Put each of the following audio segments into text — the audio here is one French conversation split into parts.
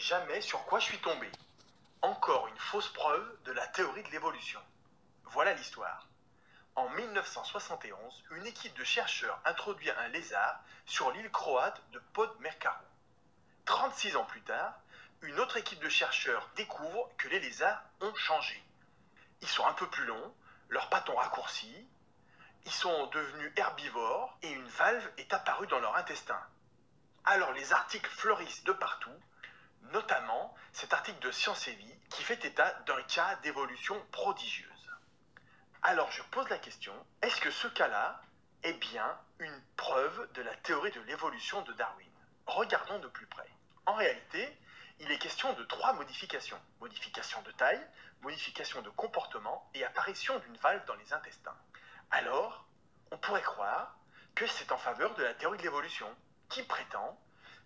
jamais sur quoi je suis tombé. Encore une fausse preuve de la théorie de l'évolution. Voilà l'histoire. En 1971, une équipe de chercheurs introduit un lézard sur l'île croate de Podmercaru. 36 ans plus tard, une autre équipe de chercheurs découvre que les lézards ont changé. Ils sont un peu plus longs, leurs pattes ont raccourci, ils sont devenus herbivores et une valve est apparue dans leur intestin. Alors les articles fleurissent de partout, notamment cet article de Science et Vie qui fait état d'un cas d'évolution prodigieuse. Alors je pose la question, est-ce que ce cas-là est bien une preuve de la théorie de l'évolution de Darwin? Regardons de plus près. En réalité, il est question de 3 modifications. Modification de taille, modification de comportement et apparition d'une valve dans les intestins. Alors, on pourrait croire que c'est en faveur de la théorie de l'évolution, qui prétend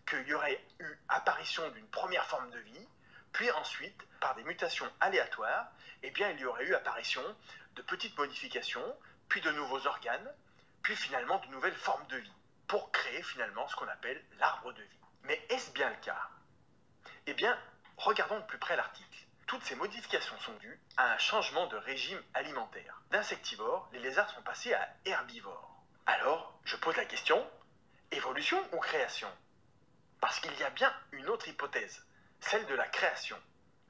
qu'il y aurait eu apparition d'une première forme de vie, puis ensuite, par des mutations aléatoires, il y aurait eu apparition de petites modifications, puis de nouveaux organes, puis finalement de nouvelles formes de vie, pour créer finalement ce qu'on appelle l'arbre de vie. Mais est-ce bien le cas? Eh bien, regardons de plus près l'article. Toutes ces modifications sont dues à un changement de régime alimentaire. D'insectivores, les lézards sont passés à herbivores. Alors, je pose la question, évolution ou création? Parce qu'il y a bien une autre hypothèse, celle de la création.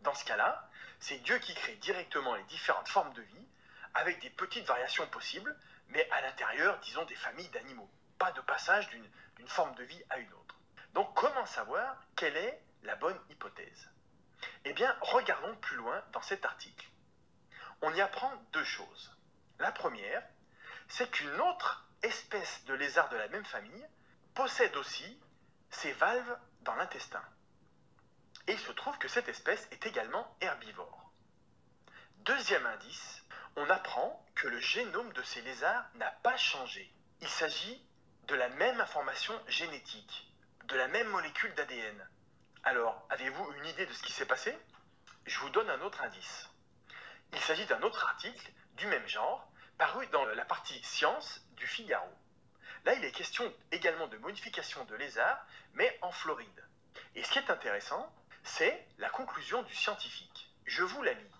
Dans ce cas-là, c'est Dieu qui crée directement les différentes formes de vie, avec des petites variations possibles, mais à l'intérieur, disons, des familles d'animaux. Pas de passage d'une forme de vie à une autre. Donc, comment savoir quelle est la bonne hypothèse? Eh bien, regardons plus loin dans cet article. On y apprend 2 choses. La première, c'est qu'une autre espèce de lézard de la même famille possède aussi ces valves dans l'intestin. Et il se trouve que cette espèce est également herbivore. Deuxième indice, on apprend que le génome de ces lézards n'a pas changé. Il s'agit de la même information génétique, de la même molécule d'ADN. Alors, avez-vous une idée de ce qui s'est passé? Je vous donne un autre indice. Il s'agit d'un autre article du même genre, paru dans la partie Science du Figaro. Là, il est question également de modification de lézards, mais en Floride. Et ce qui est intéressant, c'est la conclusion du scientifique. Je vous la lis.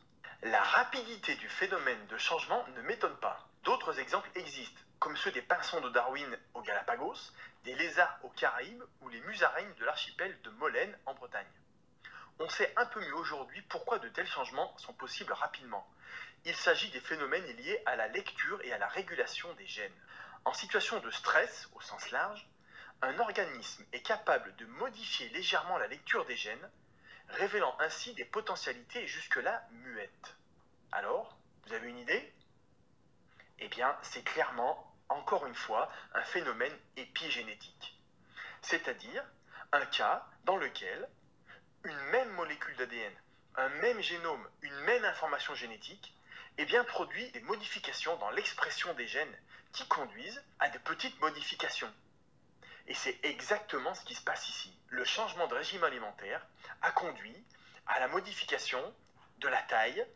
La rapidité du phénomène de changement ne m'étonne pas. D'autres exemples existent, comme ceux des pinsons de Darwin aux Galapagos, des lézards aux Caraïbes ou les musaraignes de l'archipel de Molène en Bretagne. On sait un peu mieux aujourd'hui pourquoi de tels changements sont possibles rapidement. Il s'agit des phénomènes liés à la lecture et à la régulation des gènes. En situation de stress, au sens large, un organisme est capable de modifier légèrement la lecture des gènes, révélant ainsi des potentialités jusque-là muettes. Alors, vous avez une idée? Eh bien, c'est clairement, encore une fois, un phénomène épigénétique. C'est-à-dire un cas dans lequel une même molécule d'ADN, un même génome, une même information génétique, produit des modifications dans l'expression des gènes qui conduisent à de petites modifications. Et c'est exactement ce qui se passe ici. Le changement de régime alimentaire a conduit à la modification de la taille,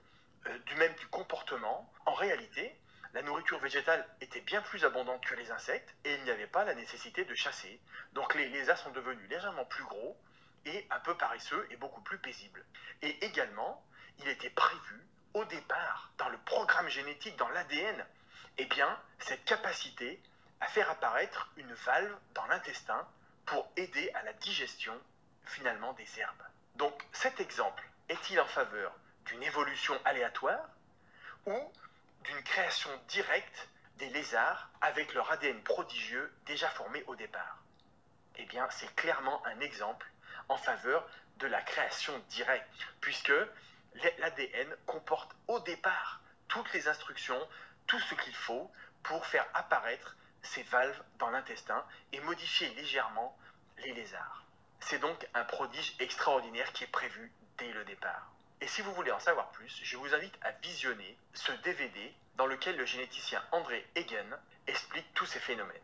du comportement. En réalité, la nourriture végétale était bien plus abondante que les insectes et il n'y avait pas la nécessité de chasser. Donc les lézards sont devenus légèrement plus gros et un peu paresseux et beaucoup plus paisibles. Et également, il était prévu au départ, dans le programme génétique, dans l'ADN, cette capacité à faire apparaître une valve dans l'intestin pour aider à la digestion, finalement, des herbes. Donc, cet exemple est-il en faveur d'une évolution aléatoire ou d'une création directe des lézards avec leur ADN prodigieux déjà formé au départ? Eh bien, c'est clairement un exemple en faveur de la création directe, puisque l'ADN comporte au départ toutes les instructions, tout ce qu'il faut pour faire apparaître ces valves dans l'intestin et modifier légèrement les lézards. C'est donc un prodige extraordinaire qui est prévu dès le départ. Et si vous voulez en savoir plus, je vous invite à visionner ce DVD dans lequel le généticien André Hagen explique tous ces phénomènes.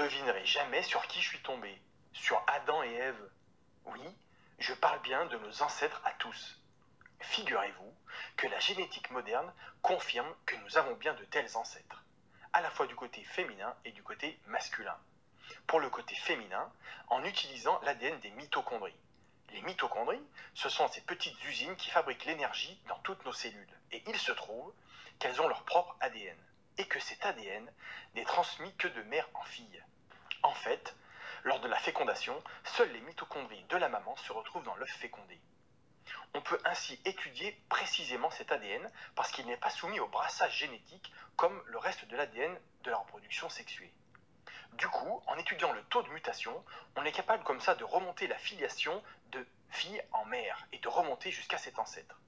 devinerez jamais sur qui je suis tombé. Sur Adam et Ève. Oui, je parle bien de nos ancêtres à tous. Figurez-vous que la génétique moderne confirme que nous avons bien de tels ancêtres, à la fois du côté féminin et du côté masculin. Pour le côté féminin, en utilisant l'ADN des mitochondries. Les mitochondries, ce sont ces petites usines qui fabriquent l'énergie dans toutes nos cellules. Et il se trouve qu'elles ont leur propre ADN. Et que cet ADN n'est transmis que de mère en fille. En fait, lors de la fécondation, seules les mitochondries de la maman se retrouvent dans l'œuf fécondé. On peut ainsi étudier précisément cet ADN parce qu'il n'est pas soumis au brassage génétique comme le reste de l'ADN de la reproduction sexuée. Du coup, en étudiant le taux de mutation, on est capable comme ça de remonter la filiation de fille en mère et de remonter jusqu'à cet ancêtre.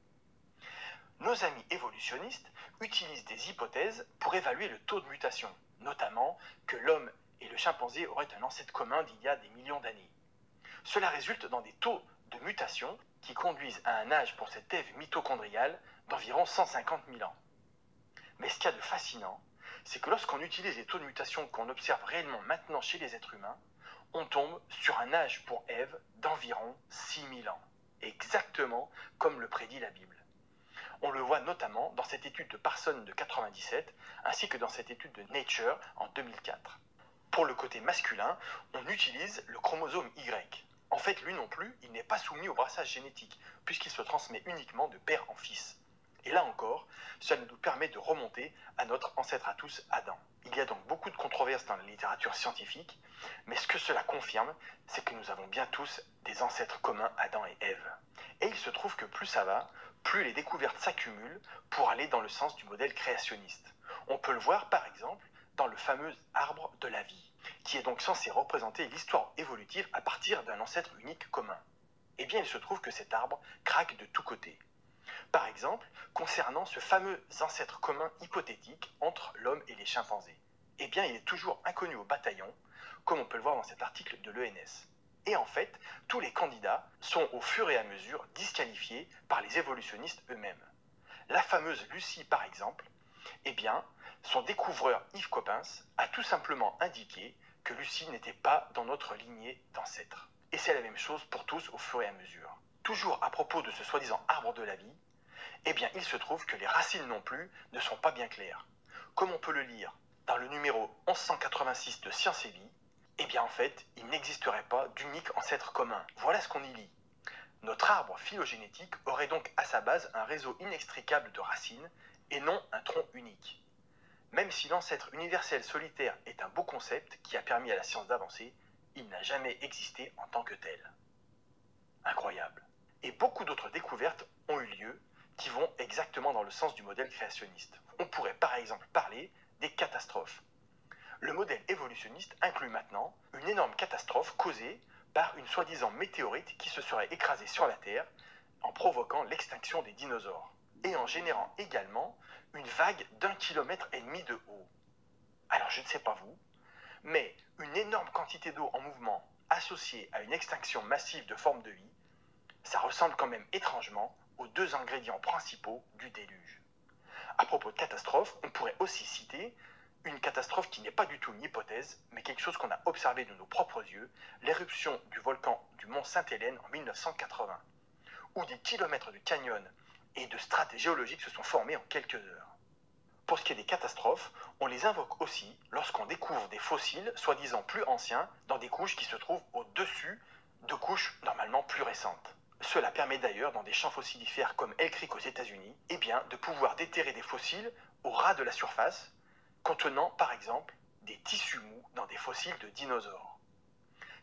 Nos amis évolutionnistes utilisent des hypothèses pour évaluer le taux de mutation, notamment que l'homme et le chimpanzé auraient un ancêtre commun d'il y a des millions d'années. Cela résulte dans des taux de mutation qui conduisent à un âge pour cette Ève mitochondriale d'environ 150 000 ans. Mais ce qu'il y a de fascinant, c'est que lorsqu'on utilise les taux de mutation qu'on observe réellement maintenant chez les êtres humains, on tombe sur un âge pour Ève d'environ 6000 ans, exactement comme le prédit la Bible. On le voit notamment dans cette étude de Parsons de 1997, ainsi que dans cette étude de Nature en 2004. Pour le côté masculin, on utilise le chromosome Y. En fait, lui non plus, il n'est pas soumis au brassage génétique, puisqu'il se transmet uniquement de père en fils. Et là encore, cela nous permet de remonter à notre ancêtre à tous, Adam. Il y a donc beaucoup de controverses dans la littérature scientifique, mais ce que cela confirme, c'est que nous avons bien tous des ancêtres communs, Adam et Ève. Et il se trouve que plus ça va, plus les découvertes s'accumulent pour aller dans le sens du modèle créationniste. On peut le voir par exemple dans le fameux arbre de la vie, qui est donc censé représenter l'histoire évolutive à partir d'un ancêtre unique commun. Eh bien, il se trouve que cet arbre craque de tous côtés. Par exemple, concernant ce fameux ancêtre commun hypothétique entre l'homme et les chimpanzés. Eh bien, il est toujours inconnu au bataillon, comme on peut le voir dans cet article de l'ENS. Et en fait, tous les candidats sont au fur et à mesure disqualifiés par les évolutionnistes eux-mêmes. La fameuse Lucie, par exemple, eh bien, son découvreur Yves Coppens a tout simplement indiqué que Lucie n'était pas dans notre lignée d'ancêtres. Et c'est la même chose pour tous au fur et à mesure. Toujours à propos de ce soi-disant arbre de la vie, eh bien, il se trouve que les racines non plus ne sont pas bien claires. Comme on peut le lire dans le numéro 1186 de Science et Vie, eh bien, en fait, il n'existerait pas d'unique ancêtre commun. Voilà ce qu'on y lit. Notre arbre phylogénétique aurait donc à sa base un réseau inextricable de racines et non un tronc unique. Même si l'ancêtre universel solitaire est un beau concept qui a permis à la science d'avancer, il n'a jamais existé en tant que tel. Incroyable. Et beaucoup d'autres découvertes ont eu lieu qui vont exactement dans le sens du modèle créationniste. On pourrait par exemple parler des catastrophes. Le modèle évolutionniste inclut maintenant une énorme catastrophe causée par une soi-disant météorite qui se serait écrasée sur la Terre en provoquant l'extinction des dinosaures et en générant également une vague d'1,5 km de haut. Alors je ne sais pas vous, mais une énorme quantité d'eau en mouvement associée à une extinction massive de formes de vie, ça ressemble quand même étrangement aux deux ingrédients principaux du déluge. À propos de catastrophe, on pourrait aussi citer une catastrophe qui n'est pas du tout une hypothèse, mais quelque chose qu'on a observé de nos propres yeux, l'éruption du volcan du mont Sainte-Hélène en 1980, où des kilomètres de canyons et de strates géologiques se sont formés en quelques heures. Pour ce qui est des catastrophes, on les invoque aussi lorsqu'on découvre des fossiles soi-disant plus anciens dans des couches qui se trouvent au-dessus de couches normalement plus récentes. Cela permet d'ailleurs, dans des champs fossilifères comme Elk Creek aux États-Unis, eh bien, de pouvoir déterrer des fossiles au ras de la surface, contenant par exemple des tissus mous dans des fossiles de dinosaures.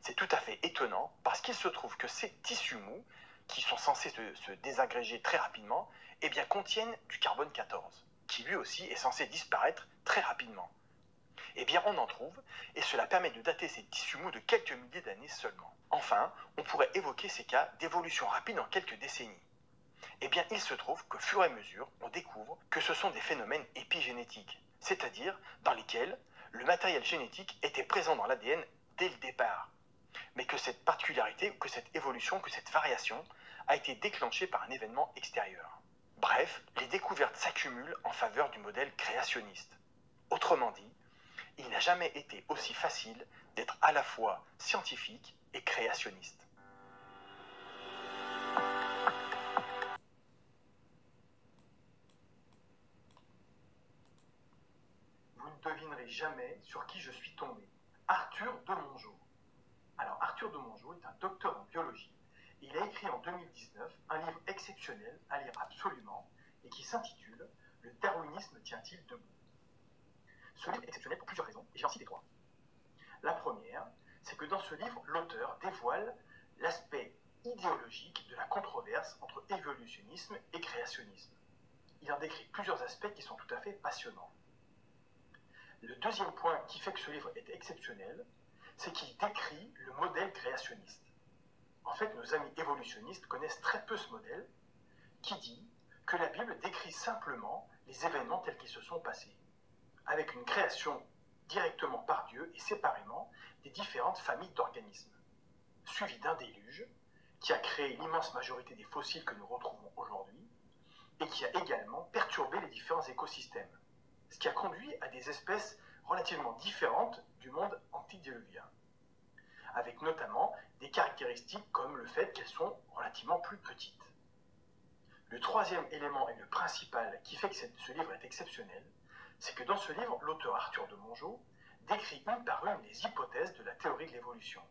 C'est tout à fait étonnant parce qu'il se trouve que ces tissus mous, qui sont censés se désagréger très rapidement, eh bien, contiennent du carbone 14, qui lui aussi est censé disparaître très rapidement. Eh bien, on en trouve, et cela permet de dater ces tissus mous de quelques milliers d'années seulement. Enfin, on pourrait évoquer ces cas d'évolution rapide en quelques décennies. Eh bien, il se trouve qu'au fur et à mesure, on découvre que ce sont des phénomènes épigénétiques, c'est-à-dire dans lesquels le matériel génétique était présent dans l'ADN dès le départ, mais que cette particularité, que cette évolution, que cette variation a été déclenchée par un événement extérieur. Bref, les découvertes s'accumulent en faveur du modèle créationniste. Autrement dit, Il n'a jamais été aussi facile d'être à la fois scientifique et créationniste. Vous ne devinerez jamais sur qui je suis tombé. Arthur de Mongeau. Alors Arthur de Mongeau est un docteur en biologie. Il a écrit en 2019 un livre exceptionnel à lire absolument et qui s'intitule « Le darwinisme tient-il debout ?» Ce livre est exceptionnel pour plusieurs raisons, et j'en cite trois. La première, c'est que dans ce livre, l'auteur dévoile l'aspect idéologique de la controverse entre évolutionnisme et créationnisme. Il en décrit plusieurs aspects qui sont tout à fait passionnants. Le deuxième point qui fait que ce livre est exceptionnel, c'est qu'il décrit le modèle créationniste. En fait, nos amis évolutionnistes connaissent très peu ce modèle qui dit que la Bible décrit simplement les événements tels qu'ils se sont passés, avec une création directement par Dieu et séparément des différentes familles d'organismes, suivi d'un déluge qui a créé l'immense majorité des fossiles que nous retrouvons aujourd'hui et qui a également perturbé les différents écosystèmes, ce qui a conduit à des espèces relativement différentes du monde antédiluvien, avec notamment des caractéristiques comme le fait qu'elles sont relativement plus petites. Le troisième élément et le principal qui fait que ce livre est exceptionnel, c'est que dans ce livre, l'auteur Arthur de Mongeau décrit une par une les hypothèses de la théorie de l'évolution.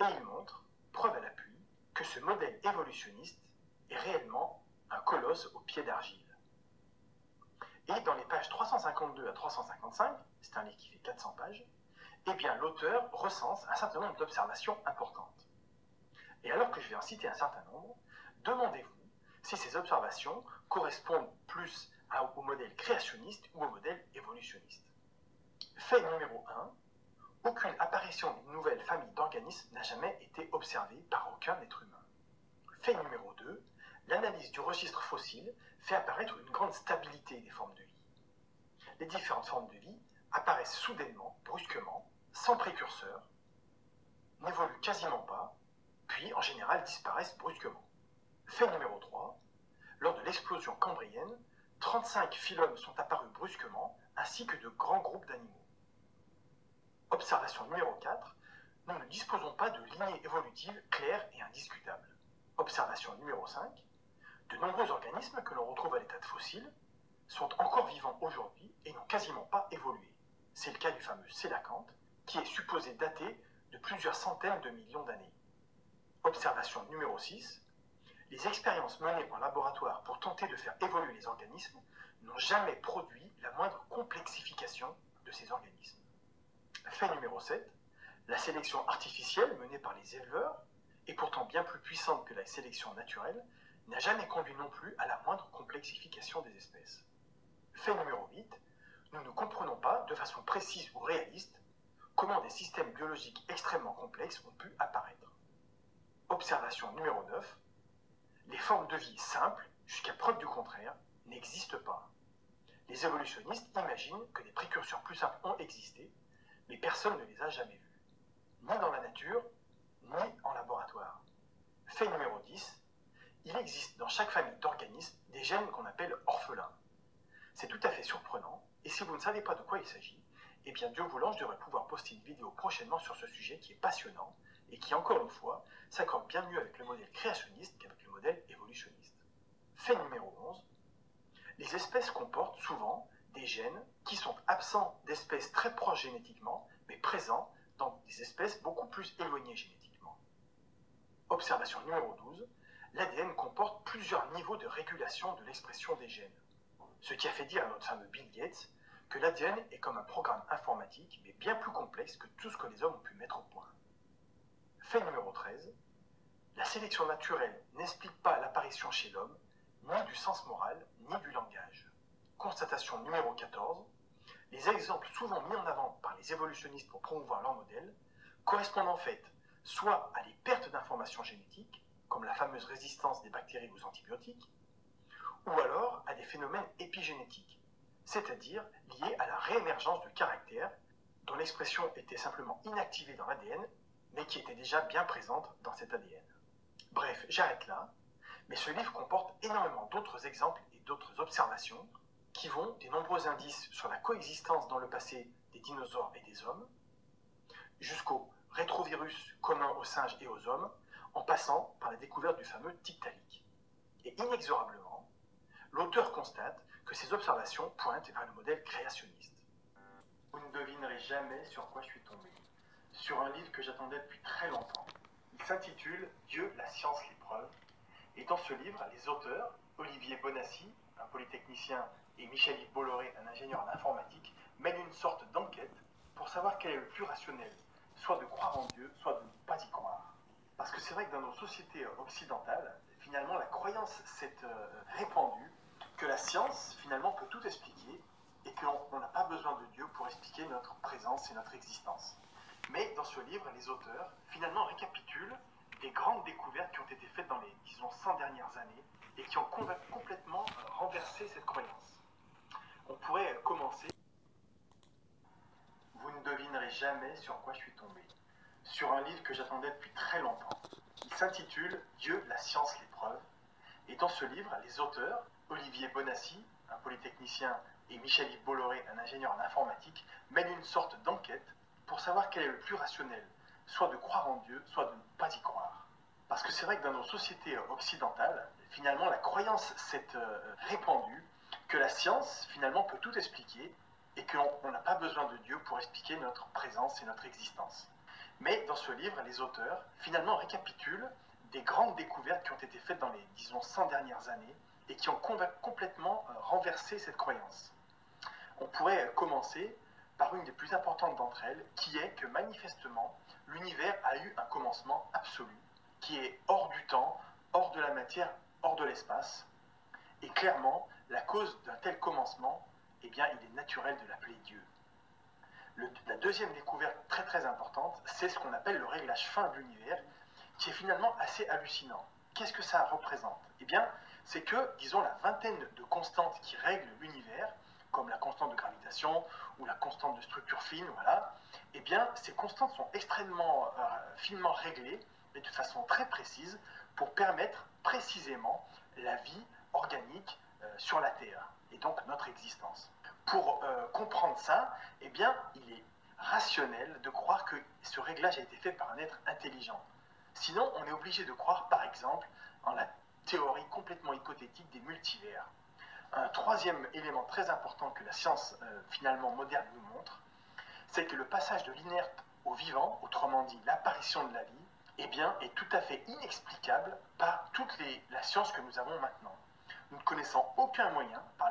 Et il montre, preuve à l'appui, que ce modèle évolutionniste est réellement un colosse aux pieds d'argile. Et dans les pages 352 à 355, c'est un livre qui fait 400 pages, eh bien l'auteur recense un certain nombre d'observations importantes. Et alors que je vais en citer un certain nombre, demandez-vous si ces observations correspondent plus au modèle créationniste ou au modèle évolutionniste. Fait numéro 1, aucune apparition d'une nouvelle famille d'organismes n'a jamais été observée par aucun être humain. Fait numéro 2, l'analyse du registre fossile fait apparaître une grande stabilité des formes de vie. Les différentes formes de vie apparaissent soudainement, brusquement, sans précurseur, n'évoluent quasiment pas, puis en général disparaissent brusquement. Fait numéro 3, lors de l'explosion cambrienne, 35 phylums sont apparus brusquement, ainsi que de grands groupes d'animaux. Observation numéro 4, nous ne disposons pas de lignée évolutive claire et indiscutable. Observation numéro 5, de nombreux organismes que l'on retrouve à l'état de fossiles sont encore vivants aujourd'hui et n'ont quasiment pas évolué. C'est le cas du fameux sélacanthe, qui est supposé dater de plusieurs centaines de millions d'années. Observation numéro 6, les expériences menées en laboratoire pour tenter de faire évoluer les organismes n'ont jamais produit la moindre complexification de ces organismes. Fait numéro 7, la sélection artificielle menée par les éleveurs, et pourtant bien plus puissante que la sélection naturelle, n'a jamais conduit non plus à la moindre complexification des espèces. Fait numéro 8, nous ne comprenons pas, de façon précise ou réaliste, comment des systèmes biologiques extrêmement complexes ont pu apparaître. Observation numéro 9, les formes de vie simples, jusqu'à preuve du contraire, n'existent pas. Les évolutionnistes imaginent que des précurseurs plus simples ont existé, mais personne ne les a jamais vus, ni dans la nature, ni en laboratoire. Fait numéro 10, il existe dans chaque famille d'organismes des gènes qu'on appelle orphelins. C'est tout à fait surprenant, et si vous ne savez pas de quoi il s'agit, eh bien Dieu voulant, je devrais pouvoir poster une vidéo prochainement sur ce sujet qui est passionnant, et qui, encore une fois, s'accorde bien mieux avec le modèle créationniste qu'avec le modèle évolutionniste. Fait numéro 11, les espèces comportent souvent des gènes qui sont absents d'espèces très proches génétiquement, mais présents dans des espèces beaucoup plus éloignées génétiquement. Observation numéro 12, l'ADN comporte plusieurs niveaux de régulation de l'expression des gènes. Ce qui a fait dire à notre fameux Bill Gates que l'ADN est comme un programme informatique, mais bien plus complexe que tout ce que les hommes ont pu mettre au point. Fait numéro 13, la sélection naturelle n'explique pas l'apparition chez l'homme ni du sens moral, ni du langage. Constatation numéro 14, les exemples souvent mis en avant par les évolutionnistes pour promouvoir leur modèle correspondent en fait soit à des pertes d'informations génétiques, comme la fameuse résistance des bactéries aux antibiotiques, ou alors à des phénomènes épigénétiques, c'est-à-dire liés à la réémergence de caractères dont l'expression était simplement inactivée dans l'ADN, mais qui était déjà bien présente dans cet ADN. Bref, j'arrête là, mais ce livre comporte énormément d'autres exemples et d'autres observations qui vont des nombreux indices sur la coexistence dans le passé des dinosaures et des hommes, jusqu'au rétrovirus commun aux singes et aux hommes, en passant par la découverte du fameux Tiktaalik. Et inexorablement, l'auteur constate que ces observations pointent vers le modèle créationniste. Vous ne devinerez jamais sur quoi je suis tombé. Sur un livre que j'attendais depuis très longtemps. Il s'intitule Dieu, la science, les preuves. Et dans ce livre, les auteurs, Olivier Bonassi, un polytechnicien, et Michel-Yves Bolloré, un ingénieur en informatique, mènent une sorte d'enquête pour savoir quel est le plus rationnel, soit de croire en Dieu, soit de ne pas y croire. Parce que c'est vrai que dans nos sociétés occidentales, finalement, la croyance s'est répandue que la science, finalement, peut tout expliquer et qu'on n'a pas besoin de Dieu pour expliquer notre présence et notre existence. Mais dans ce livre, les auteurs, finalement, récapitulent des grandes découvertes qui ont été faites dans les, disons, 100 dernières années et qui ont complètement renversé cette croyance. On pourrait commencer. Vous ne devinerez jamais sur quoi je suis tombé. Sur un livre que j'attendais depuis très longtemps. Il s'intitule Dieu, la science, les preuves. Et dans ce livre, les auteurs, Olivier Bonassi, un polytechnicien, et Michel-Yves Bolloré, un ingénieur en informatique, mènent une sorte d'enquête pour savoir quel est le plus rationnel, soit de croire en Dieu, soit de ne pas y croire. Parce que c'est vrai que dans nos sociétés occidentales, finalement, la croyance s'est répandue que la science, finalement, peut tout expliquer et qu'on n'a pas besoin de Dieu pour expliquer notre présence et notre existence. Mais dans ce livre, les auteurs, finalement, récapitulent des grandes découvertes qui ont été faites dans les, disons, 100 dernières années et qui ont complètement renversé cette croyance. On pourrait commencer par une des plus importantes d'entre elles, qui est que manifestement, l'univers a eu un commencement absolu, qui est hors du temps, hors de la matière, hors de l'espace. Et clairement, la cause d'un tel commencement, eh bien, il est naturel de l'appeler Dieu. La deuxième découverte très très importante, c'est ce qu'on appelle le réglage fin de l'univers, qui est finalement assez hallucinant. Qu'est-ce que ça représente? Eh bien, c'est que, disons, la vingtaine de constantes qui règlent l'univers, comme la constante de gravitation ou la constante de structure fine, voilà, eh bien, ces constantes sont extrêmement finement réglées et de façon très précise pour permettre précisément la vie organique sur la Terre et donc notre existence. Pour comprendre ça, eh bien, il est rationnel de croire que ce réglage a été fait par un être intelligent. Sinon, on est obligé de croire, par exemple, en la théorie complètement hypothétique des multivers. Un troisième élément très important que la science finalement moderne nous montre, c'est que le passage de l'inerte au vivant, autrement dit l'apparition de la vie, eh bien, est tout à fait inexplicable par la science que nous avons maintenant. Nous ne connaissons aucun moyen, par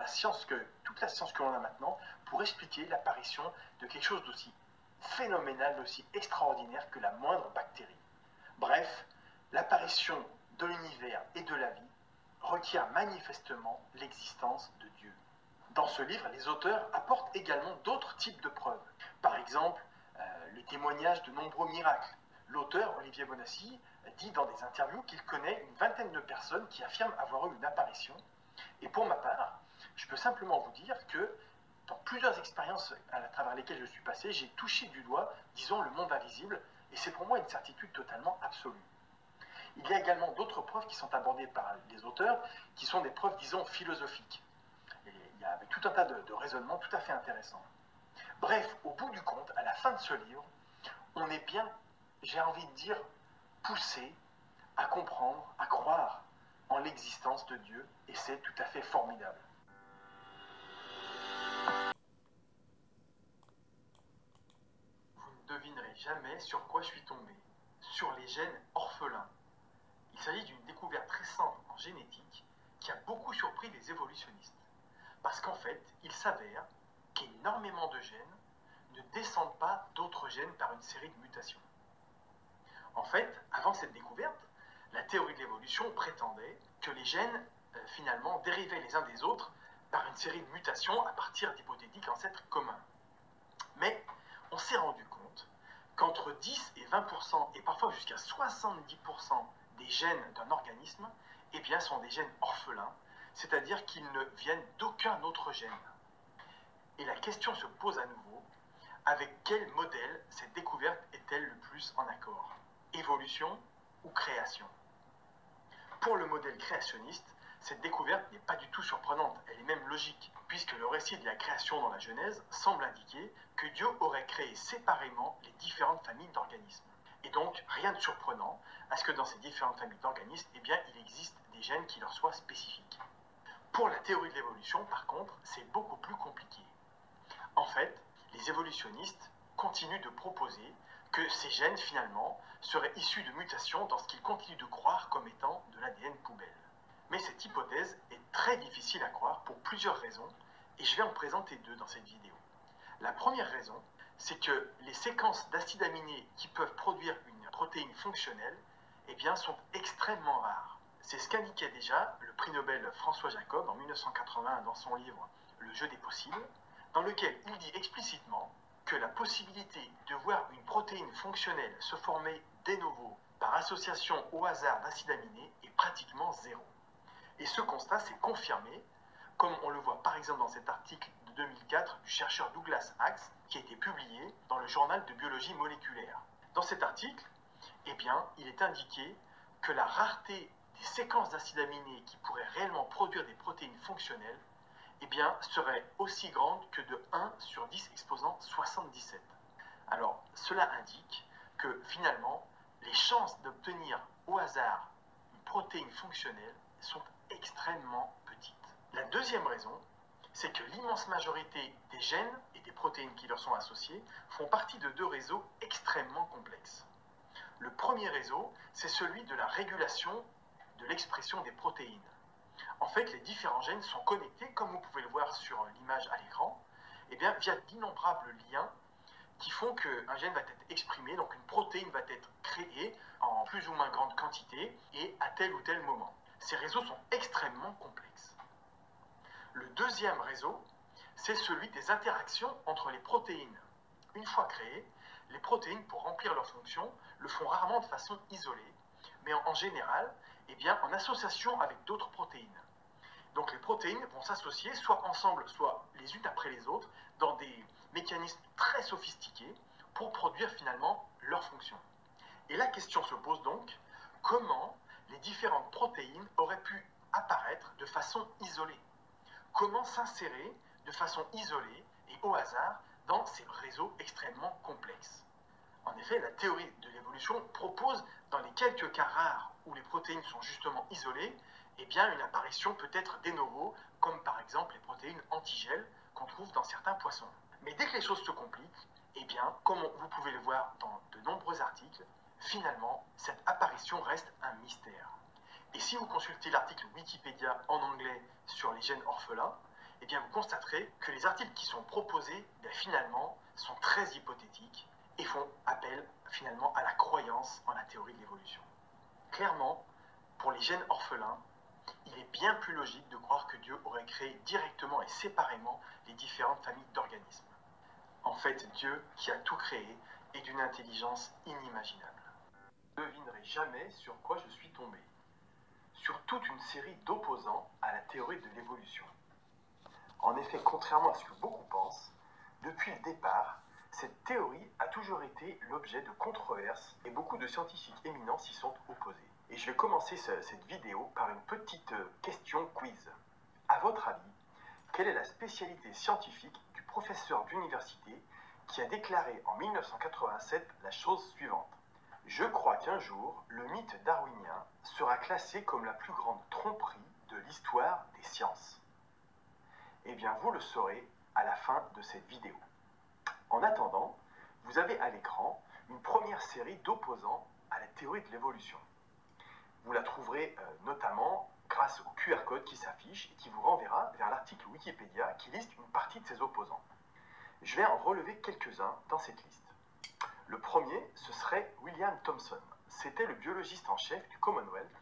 toute la science que l'on a maintenant, pour expliquer l'apparition de quelque chose d'aussi phénoménal, d'aussi extraordinaire que la moindre bactérie. Bref, l'apparition de l'univers et de la vie requiert manifestement l'existence de Dieu. Dans ce livre, les auteurs apportent également d'autres types de preuves. Par exemple, le témoignage de nombreux miracles. L'auteur, Olivier Bonassi, dit dans des interviews qu'il connaît une vingtaine de personnes qui affirment avoir eu une apparition. Et pour ma part, je peux simplement vous dire que dans plusieurs expériences à travers lesquelles je suis passé, j'ai touché du doigt, disons, le monde invisible, et c'est pour moi une certitude totalement absolue. Il y a également d'autres preuves qui sont abordées par les auteurs, qui sont des preuves, disons, philosophiques. Et il y a tout un tas de raisonnements tout à fait intéressants. Bref, au bout du compte, à la fin de ce livre, on est bien, j'ai envie de dire, poussé à comprendre, à croire en l'existence de Dieu, et c'est tout à fait formidable. Vous ne devinerez jamais sur quoi je suis tombé. Sur les gènes orphelins. Il s'agit d'une découverte récente en génétique qui a beaucoup surpris les évolutionnistes. Parce qu'en fait, il s'avère qu'énormément de gènes ne descendent pas d'autres gènes par une série de mutations. En fait, avant cette découverte, la théorie de l'évolution prétendait que les gènes, finalement, dérivaient les uns des autres par une série de mutations à partir d'hypothétiques ancêtres communs. Mais on s'est rendu compte qu'entre 10 et 20%, et parfois jusqu'à 70% des gènes d'un organisme, eh bien, sont des gènes orphelins, c'est-à-dire qu'ils ne viennent d'aucun autre gène. Et la question se pose à nouveau, avec quel modèle cette découverte est-elle le plus en accord? Évolution ou création? Pour le modèle créationniste, Cette découverte n'est pas du tout surprenante, elle est même logique, puisque le récit de la création dans la Genèse semble indiquer que Dieu aurait créé séparément les différentes familles d'organismes. Et donc, rien de surprenant à ce que dans ces différentes familles d'organismes, eh bien, il existe des gènes qui leur soient spécifiques. Pour la théorie de l'évolution, par contre, c'est beaucoup plus compliqué. En fait, les évolutionnistes continuent de proposer que ces gènes, finalement, seraient issus de mutations dans ce qu'ils continuent de croire comme étant de l'ADN poubelle. Mais cette hypothèse est très difficile à croire pour plusieurs raisons, et je vais en présenter deux dans cette vidéo. La première raison, c'est que les séquences d'acides aminés qui peuvent produire une protéine fonctionnelle, eh bien, sont extrêmement rares. C'est ce qu'indiquait déjà le prix Nobel François Jacob en 1981 dans son livre Le jeu des possibles, dans lequel il dit explicitement que la possibilité de voir une protéine fonctionnelle se former de novo par association au hasard d'acides aminés est pratiquement zéro. Et ce constat s'est confirmé, comme on le voit par exemple dans cet article de 2004 du chercheur Douglas Axe, qui a été publié dans le journal de biologie moléculaire. Dans cet article, eh bien, il est indiqué que la rareté des séquences d'acides aminés qui pourraient réellement produire des protéines fonctionnelles, eh bien, serait aussi grande que de 1 sur 10 exposant 77. Alors, cela indique que finalement, les chances d'obtenir au hasard une protéine fonctionnelle sont extrêmement petites. La deuxième raison, c'est que l'immense majorité des gènes et des protéines qui leur sont associées font partie de deux réseaux extrêmement complexes. Le premier réseau, c'est celui de la régulation de l'expression des protéines. En fait, les différents gènes sont connectés, comme vous pouvez le voir sur l'image à l'écran, eh bien, via d'innombrables liens qui font qu'un gène va être exprimé, donc une protéine va être créée en plus ou moins grande quantité et à tel ou tel moment. Ces réseaux sont extrêmement complexes. Le deuxième réseau, c'est celui des interactions entre les protéines. Une fois créées, les protéines, pour remplir leur fonction, le font rarement de façon isolée, mais en général, eh bien, en association avec d'autres protéines. Donc les protéines vont s'associer soit ensemble, soit les unes après les autres, dans des mécanismes très sophistiqués pour produire finalement leur fonction. Et la question se pose donc, comment les différentes protéines auraient pu apparaître de façon isolée? Comment s'insérer de façon isolée et au hasard dans ces réseaux extrêmement complexes? En effet, la théorie de l'évolution propose, dans les quelques cas rares où les protéines sont justement isolées, eh bien une apparition peut-être de novo, comme par exemple les protéines antigel qu'on trouve dans certains poissons. Mais dès que les choses se compliquent, eh bien, comme vous pouvez le voir dans de nombreux articles, finalement, cette apparition reste un mystère. Et si vous consultez l'article Wikipédia en anglais sur les gènes orphelins, eh bien vous constaterez que les articles qui sont proposés, finalement, sont très hypothétiques et font appel finalement à la croyance en la théorie de l'évolution. Clairement, pour les gènes orphelins, il est bien plus logique de croire que Dieu aurait créé directement et séparément les différentes familles d'organismes. En fait, Dieu, qui a tout créé, est d'une intelligence inimaginable. Je ne devinerai jamais sur quoi je suis tombé. Sur toute une série d'opposants à la théorie de l'évolution. En effet, contrairement à ce que beaucoup pensent, depuis le départ, cette théorie a toujours été l'objet de controverses et beaucoup de scientifiques éminents s'y sont opposés. Et je vais commencer cette vidéo par une petite question quiz. À votre avis, quelle est la spécialité scientifique du professeur d'université qui a déclaré en 1987 la chose suivante? Je crois qu'un jour, le mythe darwinien sera classé comme la plus grande tromperie de l'histoire des sciences. Eh bien, vous le saurez à la fin de cette vidéo. En attendant, vous avez à l'écran une première série d'opposants à la théorie de l'évolution. Vous la trouverez notamment grâce au QR code qui s'affiche et qui vous renverra vers l'article Wikipédia qui liste une partie de ces opposants. Je vais en relever quelques-uns dans cette liste. Le premier, ce serait William Thomson. C'était le biologiste en chef du Commonwealth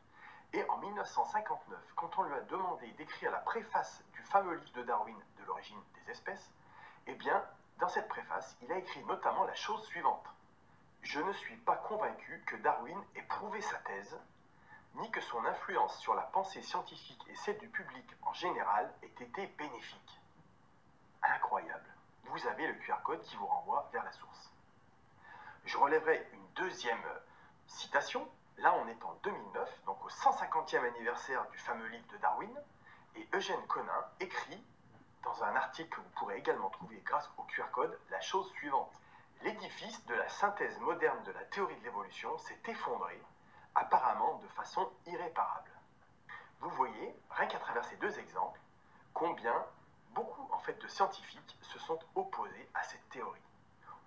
et en 1959, quand on lui a demandé d'écrire la préface du fameux livre de Darwin de l'origine des espèces, eh bien, dans cette préface, il a écrit notamment la chose suivante. Je ne suis pas convaincu que Darwin ait prouvé sa thèse, ni que son influence sur la pensée scientifique et celle du public en général ait été bénéfique. Incroyable. Vous avez le QR code qui vous renvoie vers la source. Je relèverai une deuxième citation Là, on est en 2009, donc au 150e anniversaire du fameux livre de Darwin, et Eugène Konin écrit, dans un article que vous pourrez également trouver grâce au QR code, la chose suivante. L'édifice de la synthèse moderne de la théorie de l'évolution s'est effondré, apparemment de façon irréparable. Vous voyez, rien qu'à travers ces deux exemples, combien beaucoup en fait de scientifiques se sont opposés à cette théorie.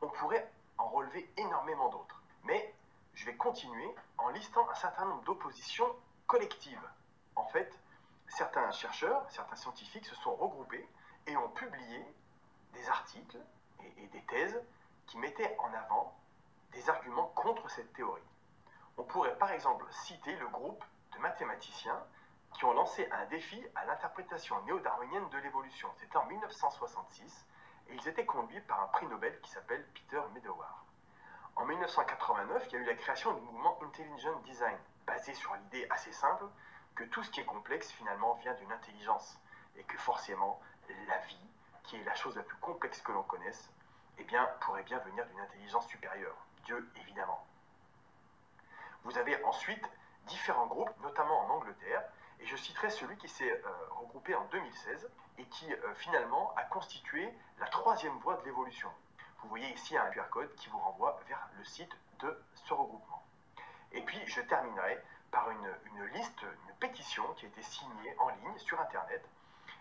On pourrait en relever énormément d'autres, mais je vais continuer en listant un certain nombre d'oppositions collectives. En fait, certains chercheurs, certains scientifiques se sont regroupés et ont publié des articles et des thèses qui mettaient en avant des arguments contre cette théorie. On pourrait par exemple citer le groupe de mathématiciens qui ont lancé un défi à l'interprétation néo-darwinienne de l'évolution. C'était en 1966 et ils étaient conduits par un prix Nobel qui s'appelle Peter Medawar. En 1989, il y a eu la création du mouvement Intelligent Design, basé sur l'idée assez simple que tout ce qui est complexe finalement vient d'une intelligence et que forcément la vie, qui est la chose la plus complexe que l'on connaisse, eh bien, pourrait bien venir d'une intelligence supérieure, Dieu évidemment. Vous avez ensuite différents groupes, notamment en Angleterre, et je citerai celui qui s'est regroupé en 2016 et qui finalement a constitué la troisième voie de l'évolution. Vous voyez ici un QR code qui vous renvoie vers le site de ce regroupement. Et puis je terminerai par une liste, une pétition qui a été signée en ligne sur Internet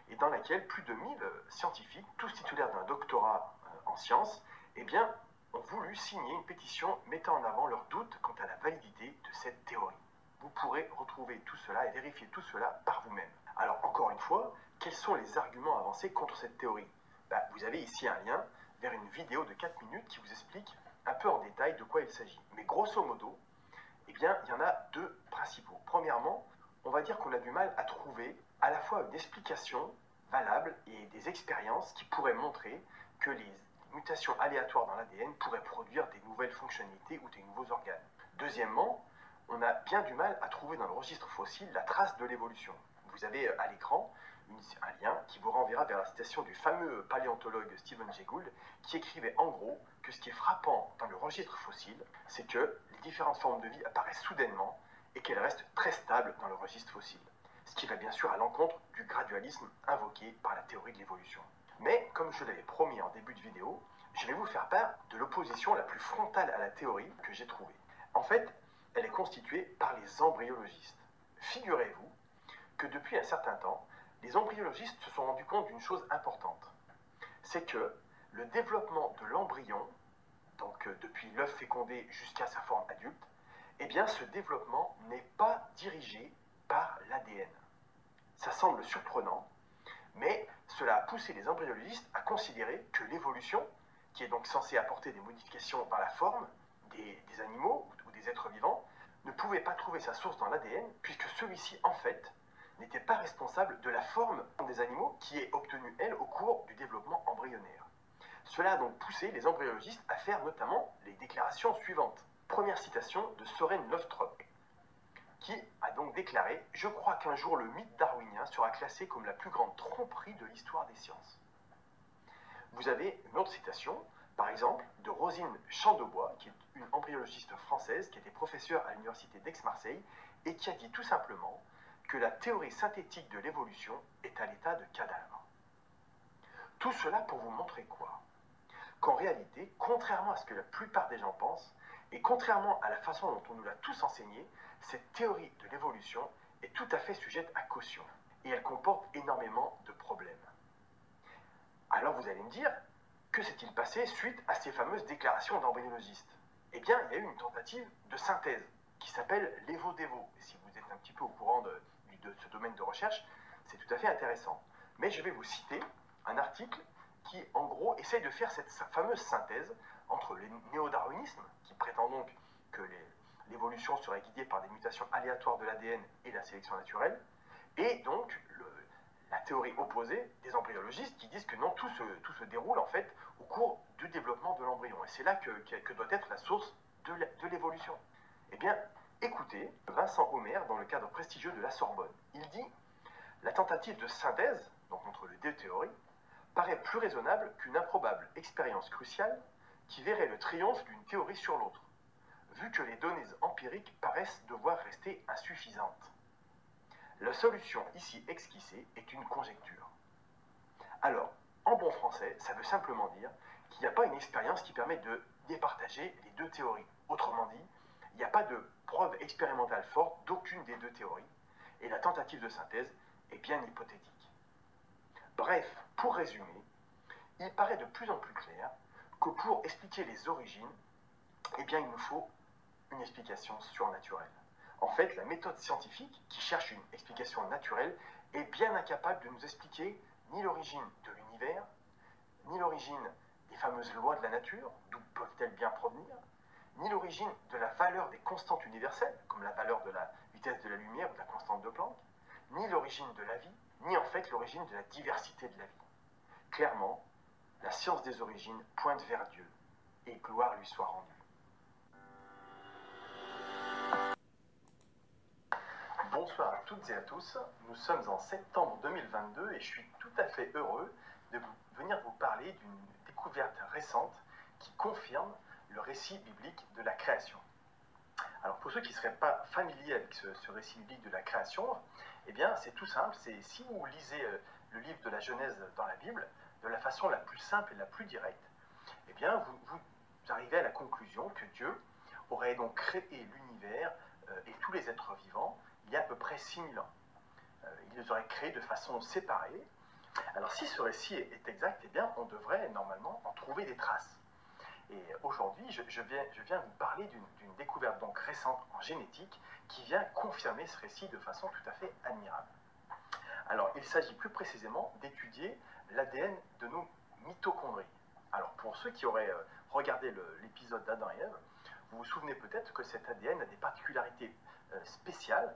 et dans laquelle plus de 1000 scientifiques, tous titulaires d'un doctorat en sciences, eh bien, ont voulu signer une pétition mettant en avant leurs doutes quant à la validité de cette théorie. Vous pourrez retrouver tout cela et vérifier tout cela par vous-même. Alors, encore une fois, quels sont les arguments avancés contre cette théorie? Vous avez ici un lien vers une vidéo de 4 minutes qui vous explique un peu en détail de quoi il s'agit. Mais grosso modo, eh bien, il y en a deux principaux. Premièrement, on va dire qu'on a du mal à trouver à la fois une explication valable et des expériences qui pourraient montrer que les mutations aléatoires dans l'ADN pourraient produire des nouvelles fonctionnalités ou des nouveaux organes. Deuxièmement, on a bien du mal à trouver dans le registre fossile la trace de l'évolution. Vous avez à l'écran un lien qui vous renverra vers la citation du fameux paléontologue Stephen Jay Gould qui écrivait en gros que ce qui est frappant dans le registre fossile, c'est que les différentes formes de vie apparaissent soudainement et qu'elles restent très stables dans le registre fossile. Ce qui va bien sûr à l'encontre du gradualisme invoqué par la théorie de l'évolution. Mais, comme je l'avais promis en début de vidéo, je vais vous faire part de l'opposition la plus frontale à la théorie que j'ai trouvée. En fait, elle est constituée par les embryologistes. Figurez-vous que depuis un certain temps, les embryologistes se sont rendus compte d'une chose importante. C'est que le développement de l'embryon, donc depuis l'œuf fécondé jusqu'à sa forme adulte, eh bien ce développement n'est pas dirigé par l'ADN. Ça semble surprenant, mais cela a poussé les embryologistes à considérer que l'évolution, qui est donc censée apporter des modifications dans la forme des animaux ou des êtres vivants, ne pouvait pas trouver sa source dans l'ADN, puisque celui-ci, en fait, n'était pas responsable de la forme des animaux qui est obtenue, elle, au cours du développement embryonnaire. Cela a donc poussé les embryologistes à faire notamment les déclarations suivantes. Première citation de Søren Løvstrup, qui a donc déclaré « Je crois qu'un jour le mythe darwinien sera classé comme la plus grande tromperie de l'histoire des sciences ». Vous avez une autre citation, par exemple, de Rosine Chandaubois, qui est une embryologiste française qui était professeure à l'université d'Aix-Marseille et qui a dit tout simplement que la théorie synthétique de l'évolution est à l'état de cadavre. Tout cela pour vous montrer quoi? Qu'en réalité, contrairement à ce que la plupart des gens pensent, et contrairement à la façon dont on nous l'a tous enseigné, cette théorie de l'évolution est tout à fait sujette à caution, et elle comporte énormément de problèmes. Alors vous allez me dire, que s'est-il passé suite à ces fameuses déclarations d'embryologistes? Eh bien, il y a eu une tentative de synthèse qui s'appelle l'Evo-Devo. Et si vous êtes un petit peu au courant de ce domaine de recherche, c'est tout à fait intéressant. Mais je vais vous citer un article qui, en gros, essaye de faire cette fameuse synthèse entre le néo-darwinisme, qui prétend donc que l'évolution serait guidée par des mutations aléatoires de l'ADN et la sélection naturelle, et donc la théorie opposée des embryologistes qui disent que non, tout se déroule en fait au cours du développement de l'embryon. Et c'est là que doit être la source de l'évolution. Eh bien, écoutez Vincent Homer dans le cadre prestigieux de la Sorbonne. Il dit « La tentative de synthèse, donc entre les deux théories, paraît plus raisonnable qu'une improbable expérience cruciale qui verrait le triomphe d'une théorie sur l'autre. vu que les données empiriques paraissent devoir rester insuffisantes. La solution ici esquissée est une conjecture. Alors, en bon français, ça veut simplement dire qu'il n'y a pas une expérience qui permet de départager les deux théories. Autrement dit, il n'y a pas de preuve expérimentale forte d'aucune des deux théories, et la tentative de synthèse est bien hypothétique. Bref, pour résumer, il paraît de plus en plus clair que pour expliquer les origines, eh bien, il nous faut une explication surnaturelle. En fait, la méthode scientifique, qui cherche une explication naturelle, est bien incapable de nous expliquer ni l'origine de l'univers, ni l'origine des fameuses lois de la nature, d'où peuvent-elles bien provenir, ni l'origine de la valeur des constantes universelles, comme la valeur de la vitesse de la lumière ou de la constante de Planck, ni l'origine de la vie, ni en fait l'origine de la diversité de la vie. Clairement, la science des origines pointe vers Dieu, et gloire lui soit rendue. Bonsoir à toutes et à tous, nous sommes en septembre 2022 et je suis tout à fait heureux de venir vous parler d'une découverte récente qui confirme le récit biblique de la création. Alors pour ceux qui ne seraient pas familiers avec ce récit biblique de la création, eh bien c'est tout simple, c'est si vous lisez le livre de la Genèse dans la Bible de la façon la plus simple et la plus directe, eh bien vous arrivez à la conclusion que Dieu aurait donc créé l'univers et tous les êtres vivants il y a à peu près 6000 ans. Il les aurait créés de façon séparée. Alors si ce récit est exact, eh bien on devrait normalement en trouver des traces. Et aujourd'hui, je viens vous parler d'une découverte donc récente en génétique qui vient confirmer ce récit de façon tout à fait admirable. Alors il s'agit plus précisément d'étudier l'ADN de nos mitochondries. Alors pour ceux qui auraient regardé l'épisode d'Adam et Ève, vous vous souvenez peut-être que cet ADN a des particularités spéciales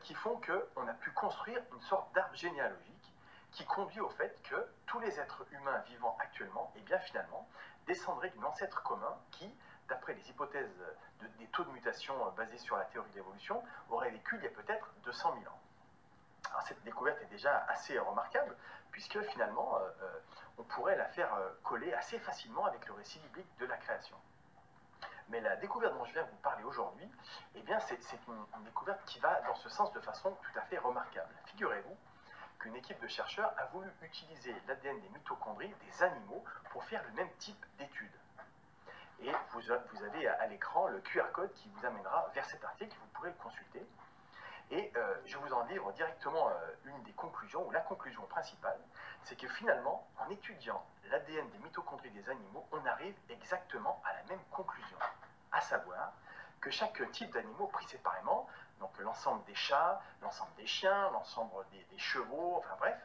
qui font qu'on a pu construire une sorte d'arbre généalogique qui conduit au fait que tous les êtres humains vivant actuellement, eh bien finalement, descendraient d'un ancêtre commun qui, d'après les hypothèses des taux de mutation basés sur la théorie de l'évolution, aurait vécu il y a peut-être 200 000 ans. Alors cette découverte est déjà assez remarquable, puisque finalement, on pourrait la faire coller assez facilement avec le récit biblique de la création. Mais la découverte dont je viens vous parler aujourd'hui, eh bien c'est une découverte qui va dans ce sens de façon tout à fait remarquable. Figurez-vous qu'une équipe de chercheurs a voulu utiliser l'ADN des mitochondries des animaux pour faire le même type d'étude. Et vous avez à l'écran le QR code qui vous amènera vers cet article, vous pourrez le consulter. Et je vous en livre directement une des conclusions, ou la conclusion principale, c'est que finalement, en étudiant l'ADN des mitochondries des animaux, on arrive exactement à la même conclusion, à savoir que chaque type d'animaux pris séparément, donc l'ensemble des chats, l'ensemble des chiens, l'ensemble des chevaux, enfin bref,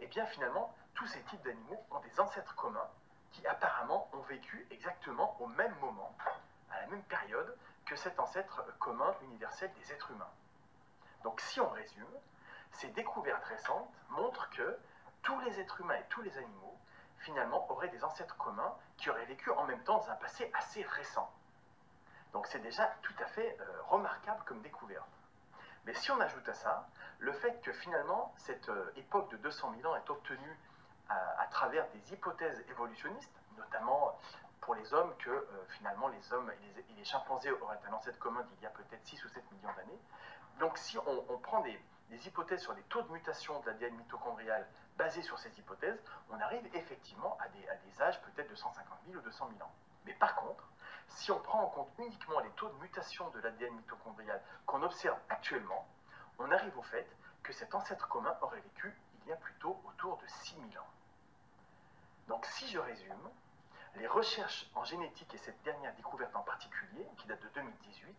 et bien finalement, tous ces types d'animaux ont des ancêtres communs qui apparemment ont vécu exactement au même moment, à la même période, que cet ancêtre commun universel des êtres humains. Donc si on résume, ces découvertes récentes montrent que tous les êtres humains et tous les animaux, finalement, auraient des ancêtres communs qui auraient vécu en même temps dans un passé assez récent. Donc c'est déjà tout à fait remarquable comme découverte. Mais si on ajoute à ça le fait que finalement cette époque de 200 000 ans est obtenue à travers des hypothèses évolutionnistes, notamment pour les hommes que finalement les hommes et les chimpanzés auraient un ancêtre commun d'il y a peut-être 6 ou 7 millions d'années. Donc si on prend des hypothèses sur les taux de mutation de l'ADN mitochondrial basés sur ces hypothèses, on arrive effectivement à des âges peut-être de 150 000 ou 200 000 ans. Mais par contre, si on prend en compte uniquement les taux de mutation de l'ADN mitochondrial qu'on observe actuellement, on arrive au fait que cet ancêtre commun aurait vécu il y a plutôt autour de 6000 ans. Donc si je résume, les recherches en génétique et cette dernière découverte en particulier, qui date de 2018,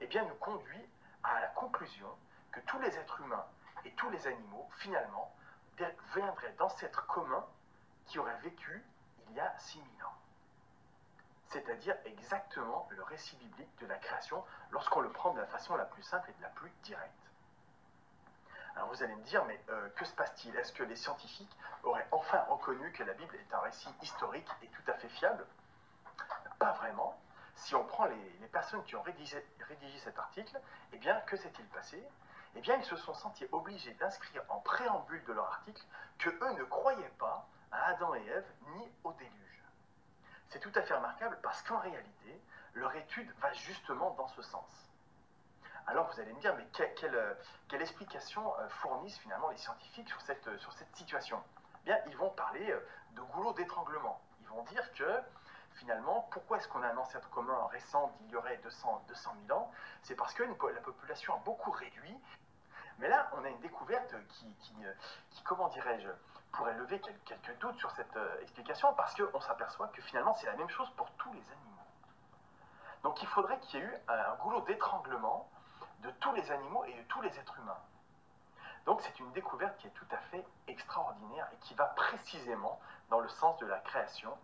eh bien nous conduit à la conclusion que tous les êtres humains et tous les animaux, finalement, viendraient d'ancêtres communs qui auraient vécu il y a 6000 ans. C'est-à-dire exactement le récit biblique de la création lorsqu'on le prend de la façon la plus simple et de la plus directe. Alors vous allez me dire, mais que se passe-t-il? Est-ce que les scientifiques auraient enfin reconnu que la Bible est un récit historique et tout à fait fiable? Pas vraiment. Si on prend les personnes qui ont rédigé cet article, eh bien, que s'est-il passé? Eh bien, ils se sont sentis obligés d'inscrire en préambule de leur article que eux ne croyaient pas à Adam et Ève ni au déluge. C'est tout à fait remarquable parce qu'en réalité, Leur étude va justement dans ce sens. Alors vous allez me dire, mais quelle explication fournissent finalement les scientifiques sur cette situation? Eh bien, ils vont parler de goulot d'étranglement. Ils vont dire que finalement, pourquoi est-ce qu'on a un ancêtre commun récent d'il y aurait 200 000 ans? C'est parce que la population a beaucoup réduit. Mais là, on a une découverte qui comment dirais-je, pourrait lever quelques doutes sur cette explication, parce qu'on s'aperçoit que finalement, c'est la même chose pour tous les animaux. Donc il faudrait qu'il y ait eu un goulot d'étranglement de tous les animaux et de tous les êtres humains. Donc c'est une découverte qui est tout à fait extraordinaire et qui va précisément dans le sens de la création.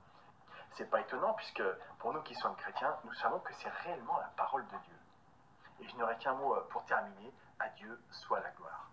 C'est pas étonnant puisque pour nous qui sommes chrétiens, nous savons que c'est réellement la parole de Dieu. Et je n'aurai qu'un mot pour terminer. À Dieu soit la gloire.